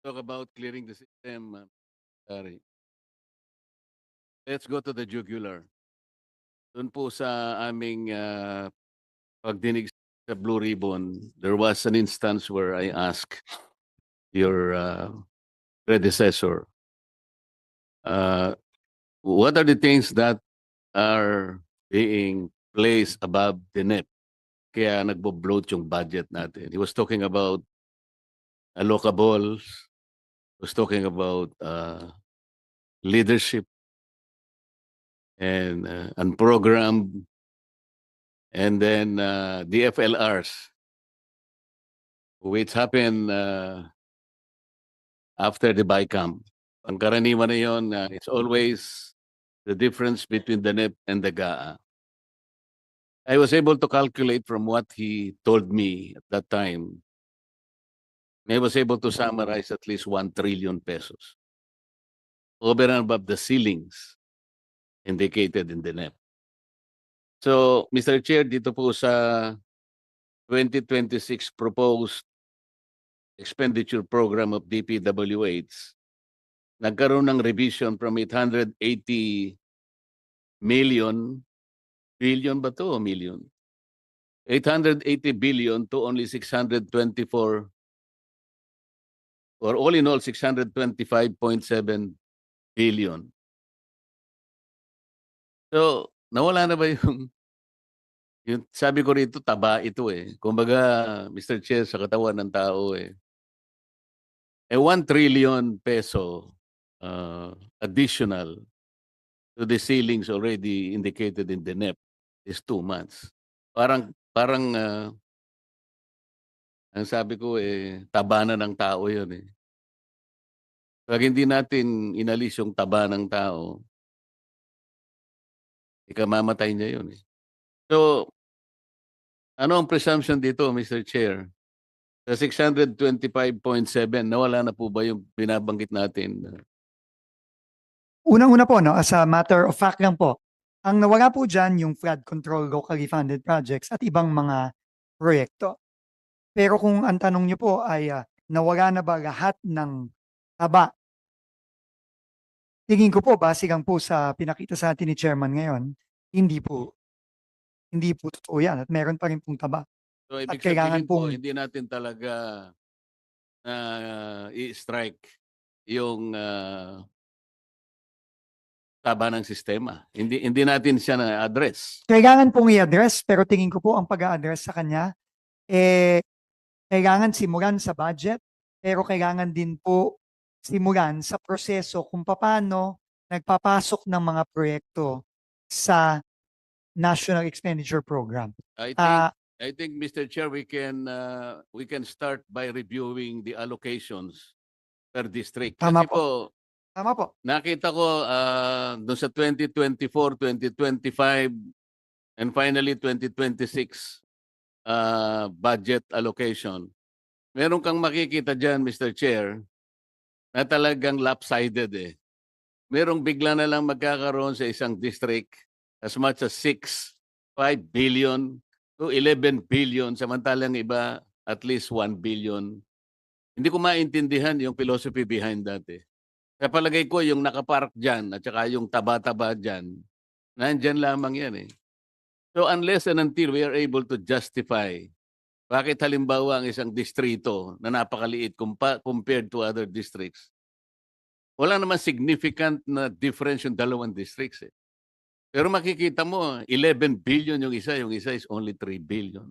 Talk about clearing the system, Secretary. Let's go to the jugular. Doon po sa aming pagdinig sa Blue Ribbon, there was an instance where I asked your predecessor, uh, what are the things that are being placed above the net? Kaya nagbo-bloat yung budget natin. He was talking about allocables, was talking about leadership and unprogrammed, and then the FLRs, which happened after the BICAM. Ang karaniwan na yun, it's always the difference between the NEP and the GAA. I was able to calculate from what he told me at that time. I was able to summarize at least 1 trillion pesos over and above the ceilings indicated in the NEP. So, Mr. Chair, dito po sa 2026 proposed expenditure program of DPWH, nagkaroon ng revision from 880 million, billion ba to o million? 880 billion to only 624, or all in all 625.7 billion. So, nawala na ba yung sabi ko rito, taba ito eh. Kumbaga, Mr. Chair, sa katawan ng tao eh. 1 trillion peso additional to the ceilings already indicated in the NEP is 2 months. Parang ang sabi ko eh, taba na ng tao yun eh. Pag hindi natin inalis yung taba ng tao, ikamamatay niya yun eh. So, ano ang presumption dito, Mr. Chair? Sa 625.7, nawala na po ba yung binabanggit natin? Unang-una po, no, as a matter of fact lang po, ang nawala po dyan yung flood control locally funded projects at ibang mga proyekto. Pero kung ang tanong niyo po ay nawala na ba lahat ng taba? Tingin ko po, base lang po sa pinakita sa atin ni Chairman ngayon, hindi po. Hindi po totoo yan at meron pa rin pong taba. So, At ibig kailangan sabihin po, pong hindi natin talaga i-strike yung taba ng sistema. Hindi natin siya na-address. kailangan pong i-address, pero tingin ko po ang pag-a-address sa kanya, kailangan simulan sa budget, pero kailangan din po simulan sa proseso kung paano nagpapasok ng mga proyekto sa National Expenditure Program. I think, Mr. Chair, we can start by reviewing the allocations per district. Tama Kasi po, Tama po. nakita ko doon sa 2024, 2025, and finally 2026 budget allocation. Meron kang makikita dyan, Mr. Chair, na talagang lopsided eh. Merong bigla na lang magkakaroon sa isang district as much as 5 billion to 11 billion, samantalang iba at least 1 billion. Hindi ko maintindihan yung philosophy behind that eh. Sa palagay ko, yung nakapark dyan at saka yung taba-taba dyan, nandyan lamang yan eh. So unless and until we are able to justify bakit halimbawa ang isang distrito na napakaliit compared to other districts, wala naman significant na difference yung dalawang districts eh. Pero makikita mo, 11 billion yung isa is only 3 billion.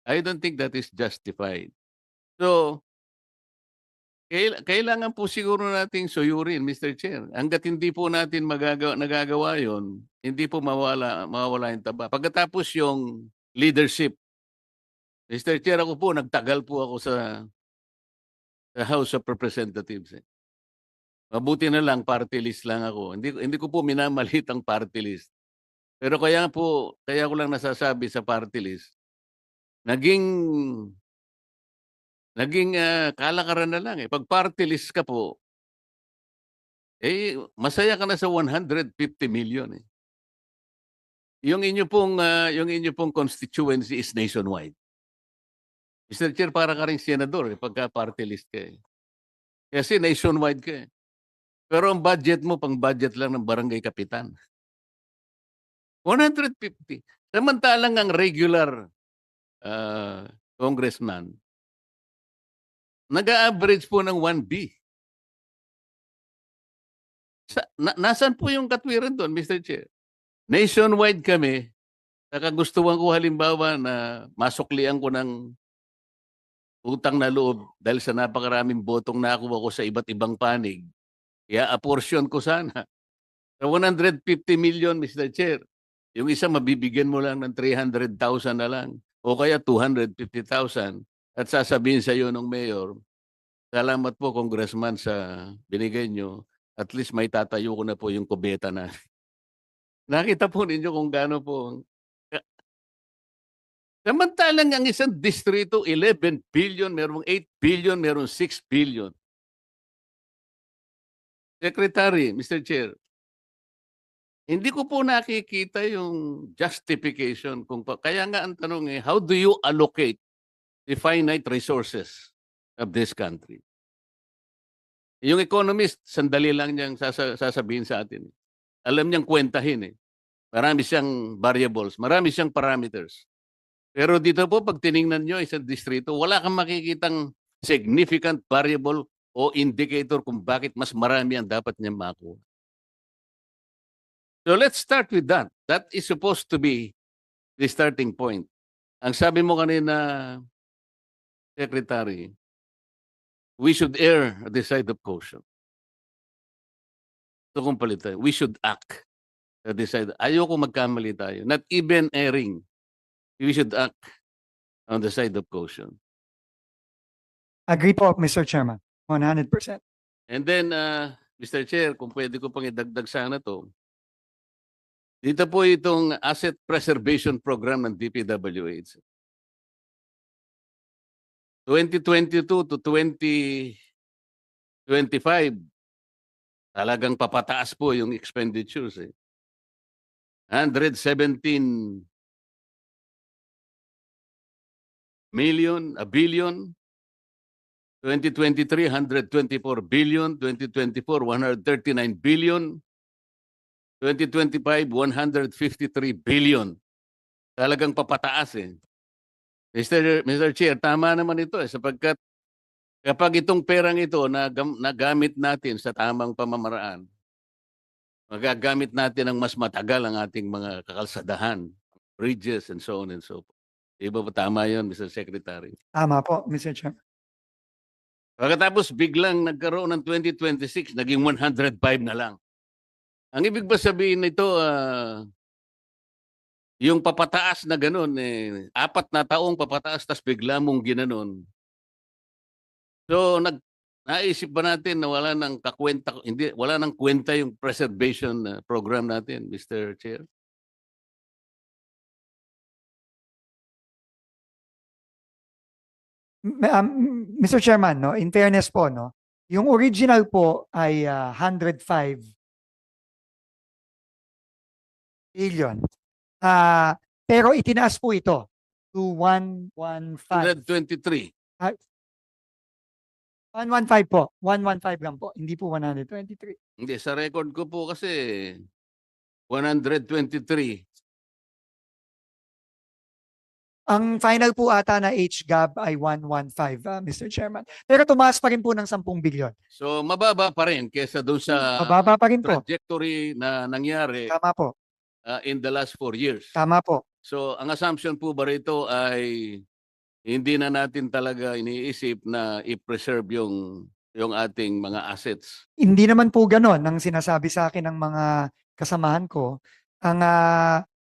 I don't think that is justified. So, kailangan po siguro nating suyurin, Mr. Chair. Hanggat hindi po natin nagagawa yon, hindi po mawawala yung taba. Pagkatapos yung leadership, Mr. Chair, ako po, nagtagal po ako sa House of Representatives. Eh. Mabuti na lang, party list lang ako. Hindi ko po minamalit ang party list. Pero kaya ko lang nasasabi sa party list, naging kalakaran na lang eh. Pag party list ka po, eh masaya ka na sa 150 million eh. Yung inyo pong constituency is nationwide. Mr. Chair, para ka ring senador eh, pagka party list ka eh. Kasi nationwide ka eh. Pero ang budget mo, pang budget lang ng barangay kapitan. 150. Samantalang ang regular congressman, nag-a-average po ng 1B. Nasaan po yung katwiran doon, Mr. Chair? Nationwide kami, nakagustuhan ko halimbawa na masuklian ko ng utang na loob dahil sa napakaraming botong nakuha ko sa iba't ibang panig. Kaya a-portion ko sana. Sa 150 million, Mr. Chair, yung isa mabibigyan mo lang ng 300,000 na lang o kaya 250,000 at sasabihin sa iyo ng mayor, salamat po congressman sa binigay nyo. At least may tatayo ko na po yung kubeta na. Nakita po ninyo kung gaano po. Samantalang ang isang distrito, 11 billion, merong 8 billion, merong 6 billion. Secretary, Mr. Chair, hindi ko po nakikita yung justification. Kaya nga ang tanong how do you allocate the finite resources of this country? Yung economist, sandali lang niyang sasabihin sa atin. Alam niyang kwentahin eh. Marami siyang variables, marami siyang parameters. Pero dito po, pag tiningnan nyo isang distrito, wala kang makikitang significant variable o indicator kung bakit mas marami ang dapat niya makuha. So let's start with that. That is supposed to be the starting point. Ang sabi mo kanina, Secretary, we should err on the side of caution. So kung palitan, we should act on the side. Ayoko magkamali tayo. Not even erring. We should act on the side of caution. Agree po, Mr. Chairman. 100%. And then, Mr. Chair, kung pwede ko pang idagdag sana to, dito po itong Asset Preservation Program ng DPWH. 2022 to 2025, talagang papataas po yung expenditures. 117 million, a billion. 2023, 124 billion. 2024, 139 billion. 2025, 153 billion. Talagang papataas eh. Mr. Chair, tama naman ito sapagkat kapag itong perang ito nagamit natin sa tamang pamamaraan, magagamit natin ng mas matagal ang ating mga kakalsadahan, bridges and so on and so forth. Di ba tama yun, Mr. Secretary? Tama po, Mr. Chairman. Pagkatapos biglang nagkaroon ng 2026, naging 105 na lang. Ang ibig ba sabihin nito, yung papataas na ganun, 4 na taong papataas, tas bigla mong ginanon. So, naisip ba natin na wala nang kakwenta, wala nang kwenta yung preservation program natin, Mr. Chair? Mr. Chairman, no, in fairness po, no, yung original po ay 105 billion. Pero itinaas po ito to 115. 123. 115 po. 115 lang po. Hindi po 123. Hindi, sa record ko po kasi 123. Ang final po ata na HGAB ay 115, Mr. Chairman. Pero tumaas pa rin po ng 10 bilyon. So, mababa pa rin kesa doon sa Mababa pa rin po. trajectory na nangyari Tama po. in the last 4 years. Tama po. So, ang assumption po ba rito ay hindi na natin talaga iniisip na i-preserve yung ating mga assets? Hindi naman po ganon ang sinasabi sa akin ng mga kasamahan ko. Ang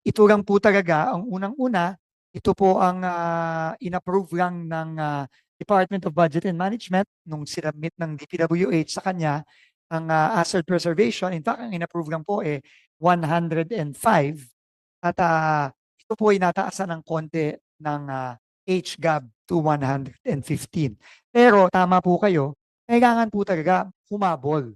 ito lang po talaga, ang unang-una, ito po ang in-approve lang ng Department of Budget and Management nung sinabmit ng DPWH sa kanya ang asset preservation. In fact, ang in-approve lang po 105 at ito po ay nataasan ng konti ng HGAB to 115. Pero tama po kayo, kailangan po talaga humabol.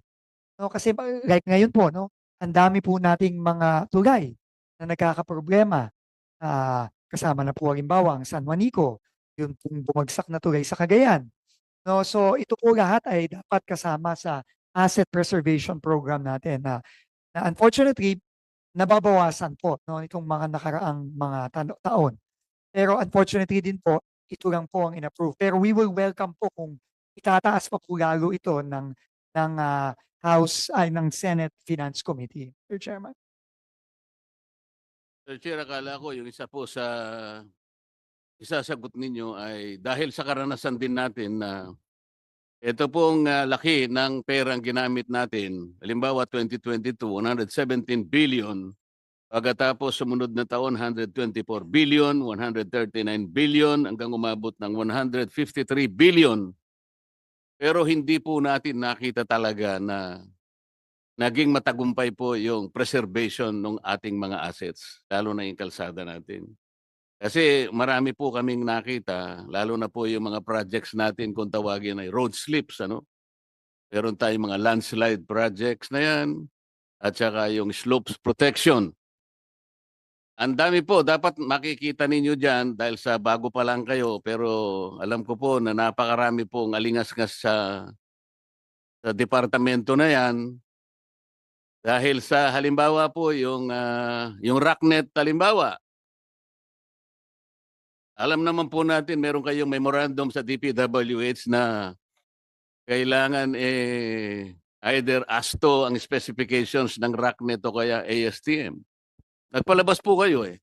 No, kasi like ngayon po, no, ang dami po nating mga tulay na nagkakaproblema. Kasama na po halimbawa ang San Juanico, yung bumagsak na tulay sa Cagayan. No, so ito po lahat ay dapat kasama sa asset preservation program natin na unfortunately nababawasan po no itong mga nakaraang mga taon. Pero unfortunately din po, ito lang po ang in-approve. Pero we will welcome po kung itataas pa po lalo ito ng House ay ng Senate Finance Committee, Mr. Chairman. Sir Chair, akala ko yung isa po sa isasagot ninyo ay dahil sa karanasan din natin na ito pong laki ng perang ginamit natin. Halimbawa 2022, 117 billion. Pagkatapos sumunod na taon, 124 billion, 139 billion, hanggang umabot ng 153 billion. Pero hindi po natin nakita talaga na naging matagumpay po yung preservation ng ating mga assets, lalo na yung kalsada natin. Kasi marami po kaming nakita, lalo na po yung mga projects natin kung tawagin ay road slips, ano? Meron tayong mga landslide projects na yan, at saka yung slopes protection. Ang dami po, dapat makikita ninyo dyan dahil sa bago pa lang kayo, pero alam ko po na napakarami pong alingas-ngas sa departamento na yan. Dahil sa halimbawa po yung Rocknet halimbawa. Alam naman po natin meron kayong memorandum sa DPWH na kailangan either ASTO ang specifications ng Rocknet o kaya ASTM. Nagpalabas po kayo eh.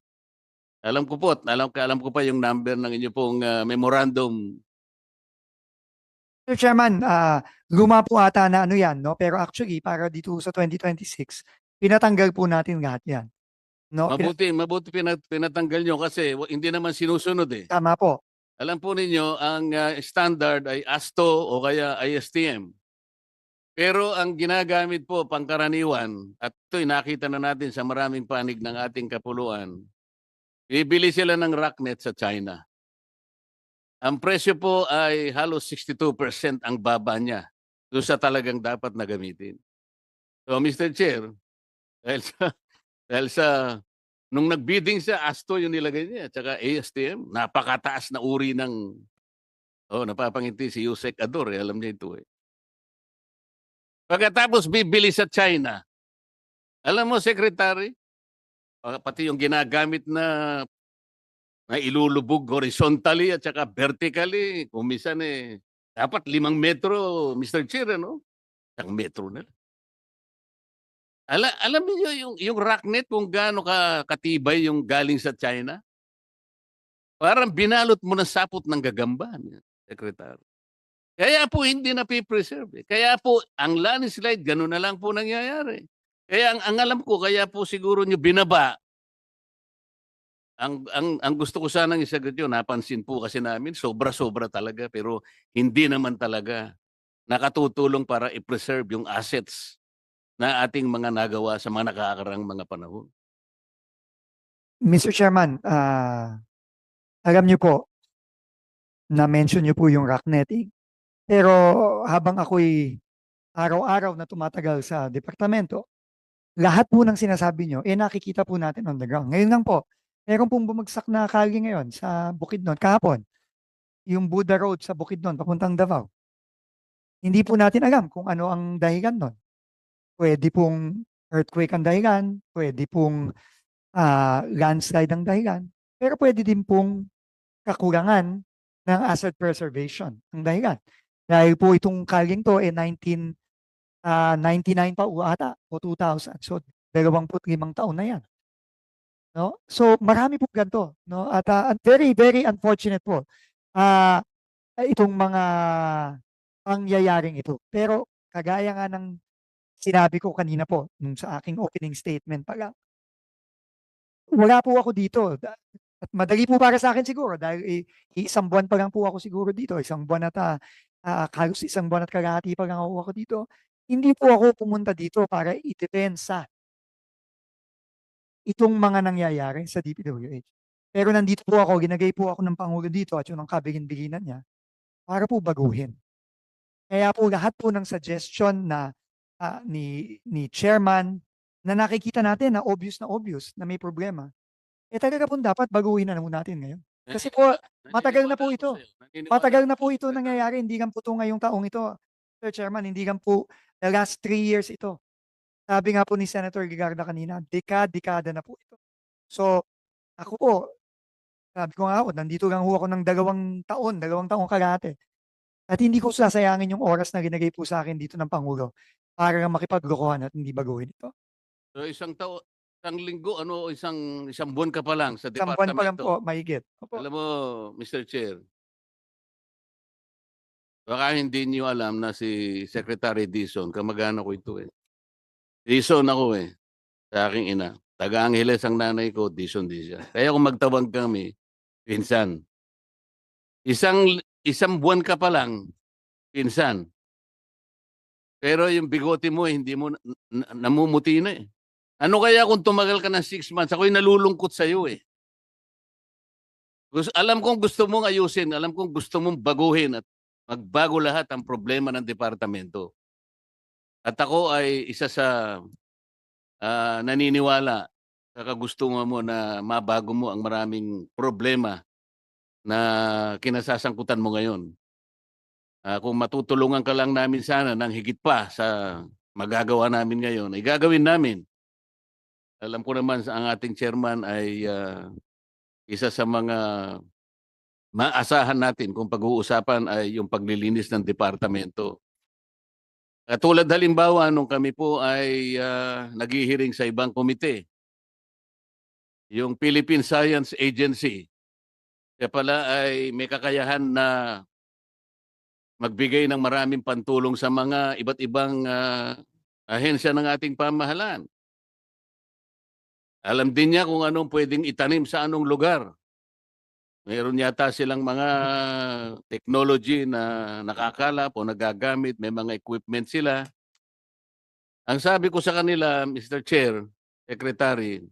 Alam ko po, alam ko pa yung number ng inyo pong memorandum. Mr. Chairman, luma po ata na ano yan, no? Pero actually, para dito sa 2026, pinatanggal po natin lahat yan. No? Mabuti pinatanggal nyo kasi hindi naman sinusunod eh. Tama po. Alam po ninyo, ang standard ay ASTO o kaya ISTM. Pero ang ginagamit po pangkaraniwan, at ito'y nakita na natin sa maraming panig ng ating kapuluan, bibili sila ng Rocknet sa China. Ang presyo po ay halos 62% ang baba niya doon sa talagang dapat na gamitin. So Mr. Chair, dahil sa, dahil sa nung nagbidding sa ASTO yung nilagay niya, tsaka ASTM, napakataas na uri ng, napapangiti si Yusek Ador, alam niya ito eh. Pagkatapos bibili sa China, alam mo, Secretary, pati yung ginagamit na ilulubog horizontally at saka vertically, kumisan dapat 5 metro, Mr. Chair, ano? 1 metro na. Alam niyo yung Rocknet kung gaano katibay yung galing sa China? Parang binalot mo ng sapot ng gagamba, Secretary. Kaya po hindi na-preserve. Kaya po ang landslide, gano'n na lang po nangyayari. Kaya ang alam ko, kaya po siguro nyo binaba. Ang gusto ko sanang isagot yun, napansin po kasi namin, sobra-sobra talaga, pero hindi naman talaga nakatutulong para i-preserve yung assets na ating mga nagawa sa mga nakakarang mga panahon. Mr. Chairman, alam niyo po, na-mention niyo po yung Rocknet. Pero habang ako'y araw-araw na tumatagal sa departamento, lahat po ng sinasabi niyo, nakikita po natin on the ground. Ngayon lang po, meron pong bumagsak na kalye ngayon sa Bukidnon, kahapon. Yung Buda Road sa Bukidnon, papuntang Davao. Hindi po natin alam kung ano ang dahilan nun. Pwede pong earthquake ang dahilan, pwede pong landslide ang dahilan, pero pwede din pong kakulangan ng asset preservation ang dahilan. Dahil po itong kalyeng to 1999 pa ata o 2000. So 25 taon na yan. No? So marami po ganito, no? At very very unfortunate po itong mga pangyayaring ito. Pero kagaya nga ng sinabi ko kanina po nung sa aking opening statement pa lang, wala po ako dito. At madali po para sa akin siguro dahil isang buwan pa lang po ako siguro dito. Isang buwan at halos isang buwan at kalahati pa lang ako dito. Hindi po ako pumunta dito para idepensa itong mga nangyayari sa DPWH. Pero nandito po ako, ginagay po ako ng Pangulo dito at yun ang kabigin-biginan niya para po baguhin. Kaya po lahat po ng suggestion na ni Chairman na nakikita natin na obvious na may problema, talaga po dapat baguhin na natin ngayon. Kasi po, matagal na Naniniwala po ako ito. sa'yo. Naniniwala Matagal na ako po sa'yo, ito Secretary. nangyayari, hindi lang po ito ngayong taong ito. Sir Chairman, hindi lang po the last 3 years ito. Sabi nga po ni Senator Gigarda kanina, dekada na po ito. So, ako po, sabi ko nga po, nandito lang ho ako ng 2 taong kalahati. At hindi ko sasayangin yung oras na ginagay po sa akin dito ng Pangulo para lang makipaglokohan at hindi baguhin ito. So isang linggo ano, isang buwan ka pa lang sa Isang buwan pa lang po, departamento. mahigit. Opo. Alam mo, Mr. Chair, baka hindi niyo alam na si Secretary Dizon, kamag-anak ko ito eh. Dizon ako eh, sa aking ina. Taga-Angeles ang nanay ko, Dizon din siya. Kaya kung magtawag kami, pinsan. Isang buwan ka pa lang, pinsan. Pero yung bigote mo, hindi mo namumuti na eh. Ano kaya kung tumagal ka ng 6 months? Ako'y nalulungkot sa iyo eh. Alam kong gusto mong ayusin, alam kong gusto mong baguhin at magbago lahat ang problema ng departamento. At ako ay isa sa naniniwala sa kagustuhan mo na mabago mo ang maraming problema na kinasasangkutan mo ngayon. Kung matutulungan ka lang namin sana ng higit pa sa magagawa namin ngayon, ay gagawin namin. Alam ko naman ang ating chairman ay isa sa mga maasahan natin kung pag-uusapan ay yung paglilinis ng departamento. Tulad halimbawa, nung kami po ay naghihiring sa ibang komite, yung Philippine Science Agency, kaya pala ay may kakayahan na magbigay ng maraming pantulong sa mga iba't ibang ahensya ng ating pamahalaan. Alam din niya kung anong pwedeng itanim sa anong lugar. Meron yata silang mga technology na nakakalap o nagagamit, may mga equipment sila. Ang sabi ko sa kanila, Mr. Chair, Secretary,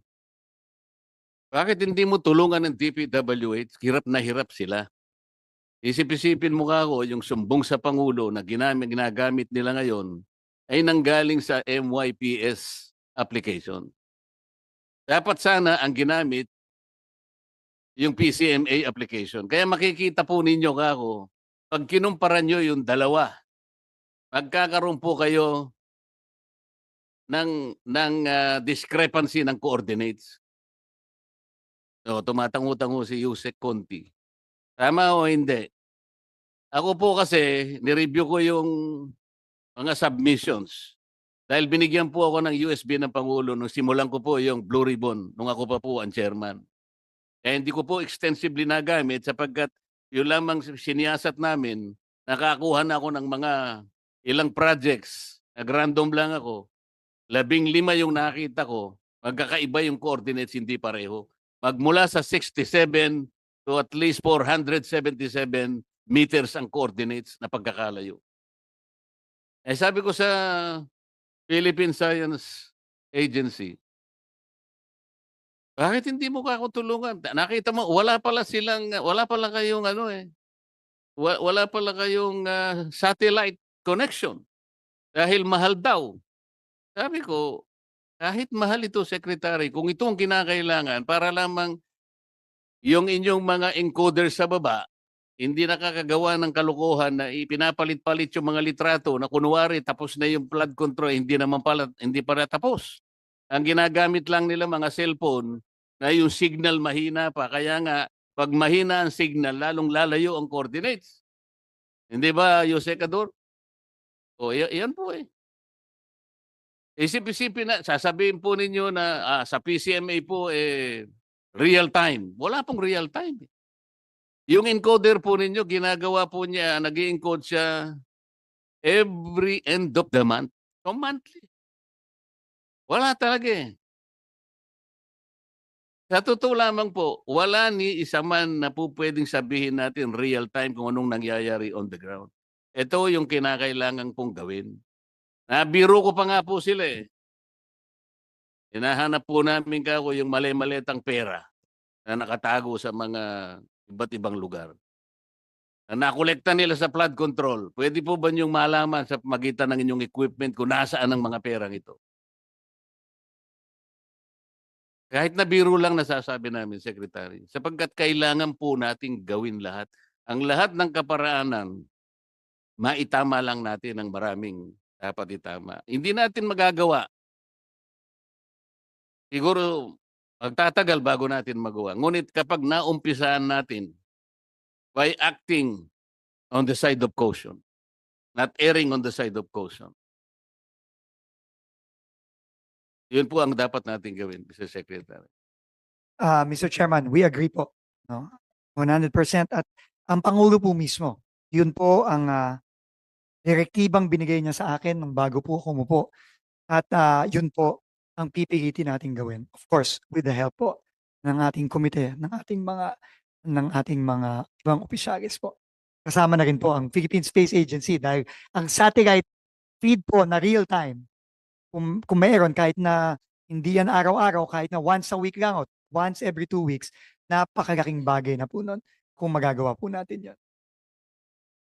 bakit hindi mo tulungan ng DPWH? Hirap na hirap sila. Isip-isipin mo ka ako, yung sumbong sa Pangulo na ginagamit nila ngayon ay nanggaling sa MYPS application. Dapat sana ang ginamit yung PCMA application. Kaya makikita po ninyo kako, pag kinumpara nyo yung dalawa, magkakaroon po kayo ng discrepancy ng coordinates. So, tumatango-tango si Yusek Conti. Tama o hindi? Ako po kasi, nireview ko yung mga submissions. Dahil binigyan po ako ng USB ng Pangulo nung simulan ko po yung Blue Ribbon nung ako pa po ang chairman. Kaya hindi ko po extensively nagamit sapagkat yun lamang siniyasat namin, nakakuha na ako ng mga ilang projects. Nag-random lang ako. 15 yung nakita ko. Magkakaiba yung coordinates, hindi pareho. Magmula sa 67 to at least 477 meters ang coordinates na pagkakalayo. Sabi ko sa Philippine Science Agency, bakit hindi mo ako tulungan? Nakita mo, wala pala kayong wala pala kayong satellite connection dahil mahal daw. Sabi ko, kahit mahal ito, Secretary, kung ito ang kinakailangan para lamang yung inyong mga encoder sa baba, hindi nakakagawa ng kalokohan na ipinapalit-palit yung mga litrato na kunwari tapos na yung flood control, hindi para tapos. Ang ginagamit lang nila mga cellphone na yung signal mahina pa. Kaya nga, pag mahina ang signal, lalong lalayo ang coordinates. Hindi ba, Yusek Ador? O, yan po eh. Isip-isipin na, sasabihin po ninyo na sa PCMA po real time. Wala pong real time. Yung encoder po ninyo, ginagawa po niya, nag-i-encode siya every end of the month. So monthly. Wala talaga eh. Sa totoo lamang po, wala ni isa man na po pwedeng sabihin natin real time kung anong nangyayari on the ground. Ito yung kinakailangan pong gawin. Nabiro ko pa nga po sila eh. Hinahanap po namin kako yung mali-maletang pera na nakatago sa mga iba't ibang lugar. Na nakolekta nila sa flood control. Pwede po ba niyong malaman sa magitan ng inyong equipment kung nasaan ang mga perang ito? Kahit na biro lang nasasabi namin, Secretary, sapagkat kailangan po nating gawin lahat. Ang lahat ng kaparaanan, maitama lang natin ang maraming dapat itama. Hindi natin magagawa. Siguro magtatagal bago natin magawa. Ngunit kapag naumpisahan natin by acting on the side of caution, not erring on the side of caution, yun po ang dapat natin gawin, Mr. Secretary. Mr. Chairman, we agree po, no? 100% at ang Pangulo po mismo, yun po ang direktibang binigay niya sa akin nung bago po ako umupo. At yun po ang pipilitin nating gawin. Of course, with the help po ng ating komite, ng ating mga ibang opisyalis po. Kasama na rin po ang Philippine Space Agency dahil ang satellite feed po na real time, kung mayroon kahit na hindi yan araw-araw, kahit na once a week lang o once every 2 weeks, napakalaking bagay na po nun kung magagawa po natin yan.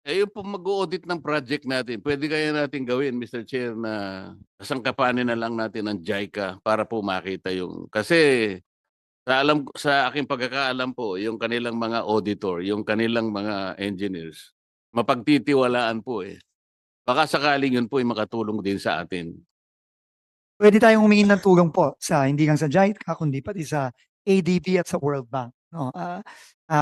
Eh, yung po mag-audit ng project natin, pwede kaya natin gawin, Mr. Chair, na kasangkapanin na lang natin ang JICA para po makita yung... Kasi sa aking pagkakaalam po, yung kanilang mga auditor, yung kanilang mga engineers, mapagtitiwalaan po eh. Baka sakaling yun po ay makatulong din sa atin. Pwede tayong humingi ng tulong po sa hindi lang sa JICA kundi pati sa ADB at sa World Bank. No?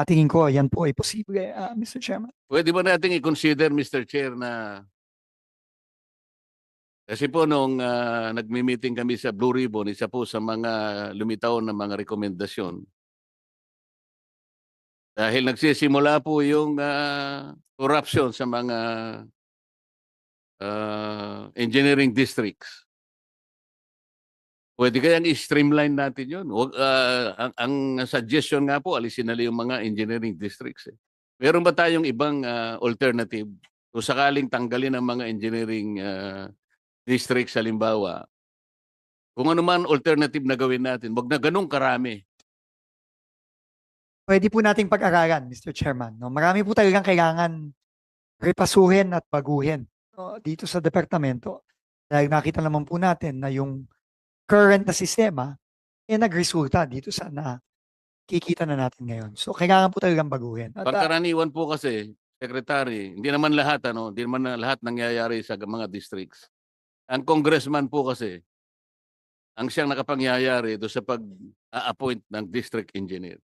Tingin ko yan po ay posible, Mr. Chairman. Pwede ba natin i-consider, Mr. Chair, na kasi po nung nagmi-meeting kami sa Blue Ribbon, isa po sa mga lumitaw na mga rekomendasyon. Dahil nagsisimula po yung corruption sa mga engineering districts. Pwede kayang i-streamline natin yun. Ang suggestion nga po, alisin na yung mga engineering districts. Eh. Meron ba tayong ibang alternative? Kung sakaling tanggalin ang mga engineering districts, halimbawa, kung ano man alternative na gawin natin, wag na ganun karami. Pwede po nating pag-aralan, Mr. Chairman. No? Marami po talagang kailangan repasuhin at baguhin, no, dito sa departamento. Dahil nakita naman po natin na yung current na sistema nagresulta dito sa nakikita na natin ngayon. So kailangan po talagang baguhin. At, Pangkaraniwan po kasi, Secretary, hindi naman lahat, hindi naman lahat nangyayari sa mga districts. Ang congressman po kasi, ang siyang nakapangyayari do sa pag-a-appoint ng district engineer.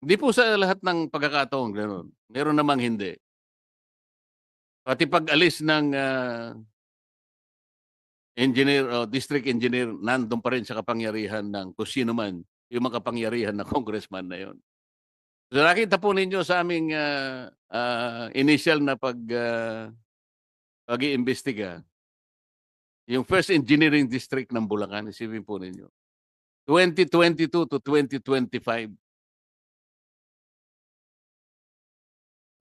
Hindi po sa lahat ng pagkakataon ganoon. Meron namang hindi. Pati pag-alis ng engineer o district engineer, nandun pa rin sa kapangyarihan ng kung sino man yung makapangyarihan ng congressman na yon. So nakita po ninyo sa aming initial na pag-iimbestiga, yung first engineering district ng Bulacan, isipin po ninyo, 2022 to 2025,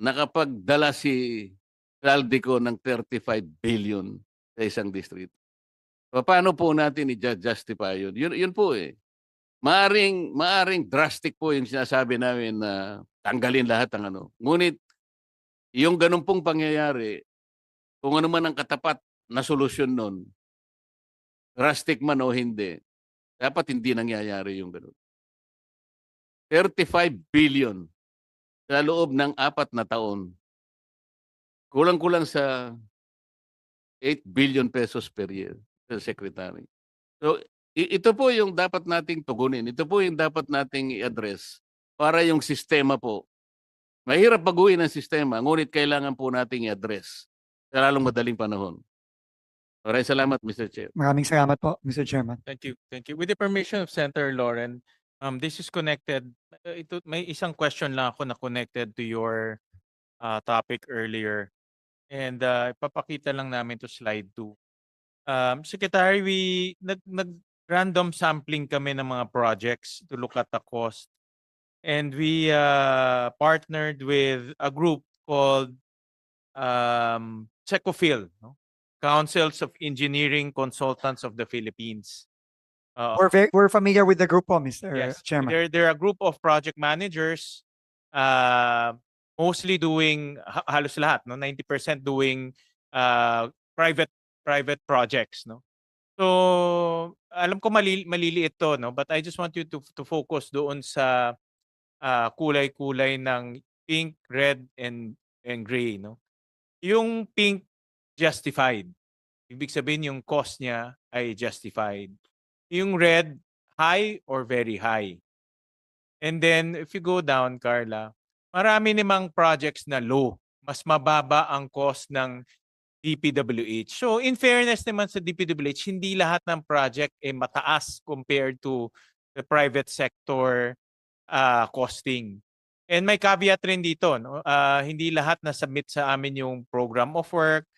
nakapagdala si Saldico ng 35 billion sa isang district. Paano po natin i-justify yun? Yun po eh. Maaring drastic po yung sinasabi namin na tanggalin lahat ng ano. Ngunit yung ganun pong pangyayari, kung ano man ang katapat na solusyon nun, drastic man o hindi, dapat hindi nangyayari yung ganun. 35 billion sa loob ng 4 na taon. Kulang-kulang sa 8 billion pesos per year, Secretary. So, ito po yung dapat nating tugunin. Ito po yung dapat nating i-address para yung sistema po. Mahirap baguhin ang sistema, ngunit kailangan po nating i-address sa lalong madaling panahon. Maraming salamat, Mr. Chair. maraming salamat po, Mr. Chairman. Thank you. Thank you. With the permission of Senator Lauren, this is connected. Ito, may isang question lang ako na connected to your topic earlier. And ipapakita lang namin to slide 2. Secretary, we nag-random sampling kami ng mga projects to look at the cost. And we partnered with a group called Secofil, no? Councils of Engineering Consultants of the Philippines. We're familiar with the group po, Mr. Yes, Chairman. they're a group of project managers, mostly doing halos lahat, no, 90% doing private projects, no. So, alam ko maliliit to, no? But I just want you to focus doon sa kulay-kulay ng pink, red, and gray, no? Yung pink, justified. Ibig sabihin yung cost niya ay justified. Yung red, high or very high. And then, if you go down, Carla, marami namang projects na low. Mas mababa ang cost ng DPWH. So, in fairness naman sa DPWH, hindi lahat ng project ay mataas compared to the private sector costing. And may caveat rin dito, no? Hindi lahat na submit sa amin yung program of work,